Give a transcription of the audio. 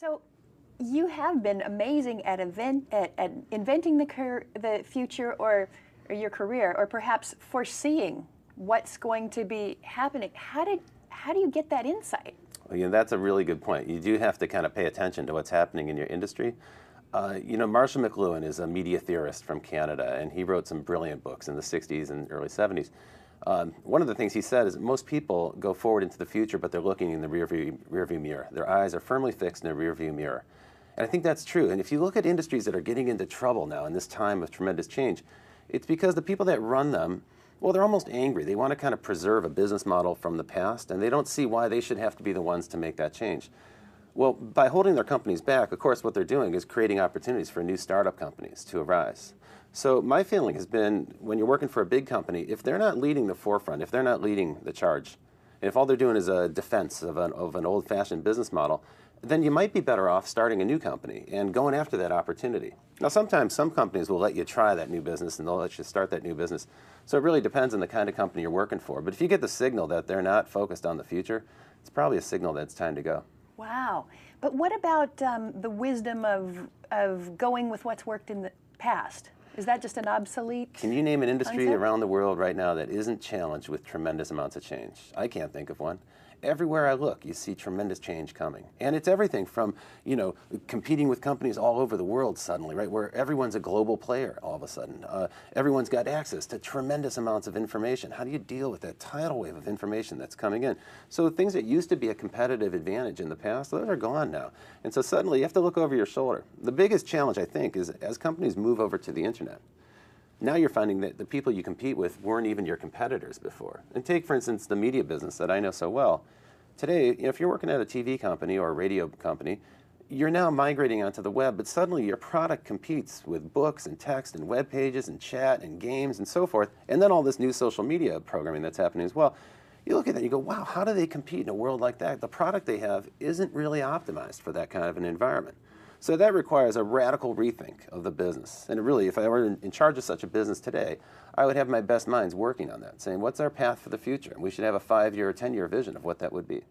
So you have been amazing at at inventing the future or your career, or perhaps foreseeing what's going to be happening. How do you get that insight? Well, that's a really good point. You do have to kind of pay attention to what's happening in your industry. Marshall McLuhan is a media theorist from Canada, and he wrote some brilliant books in the 60s and early 70s. One of the things he said is that most people go forward into the future, but they're looking in the rearview mirror. Their eyes are firmly fixed in a rearview mirror. And I think that's true. And if you look at industries that are getting into trouble now in this time of tremendous change, it's because the people that run them, well, they're almost angry. They want to kind of preserve a business model from the past, and they don't see why they should have to be the ones to make that change. Well, by holding their companies back, of course, what they're doing is creating opportunities for new startup companies to arise. So my feeling has been, when you're working for a big company, if they're not leading the forefront, if they're not leading the charge, and if all they're doing is a defense of an old-fashioned business model, then you might be better off starting a new company and going after that opportunity. Now, sometimes some companies will let you try that new business and they'll let you start that new business. So it really depends on the kind of company you're working for. But if you get the signal that they're not focused on the future, it's probably a signal that it's time to go. Wow. But what about the wisdom of going with what's worked in the past? Is that just an obsolete Can you name an industry concept? around the world right now that isn't challenged with tremendous amounts of change? I can't think of one. Everywhere I look, you see tremendous change coming. And it's everything from, competing with companies all over the world suddenly, right, where everyone's a global player all of a sudden. Everyone's got access to tremendous amounts of information. How do you deal with that tidal wave of information that's coming in? So things that used to be a competitive advantage in the past, those are gone now. And so suddenly you have to look over your shoulder. The biggest challenge, I think, is as companies move over to the internet, now you're finding that the people you compete with weren't even your competitors before. And take, for instance, the media business that I know so well. Today, if you're working at a TV company or a radio company, you're now migrating onto the web, but suddenly your product competes with books and text and web pages and chat and games and so forth, and then all this new social media programming that's happening as well. You look at that and you go, wow, how do they compete in a world like that? The product they have isn't really optimized for that kind of an environment. So that requires a radical rethink of the business. And really, if I were in charge of such a business today, I would have my best minds working on that, saying, what's our path for the future? And we should have a 5-year or 10-year vision of what that would be.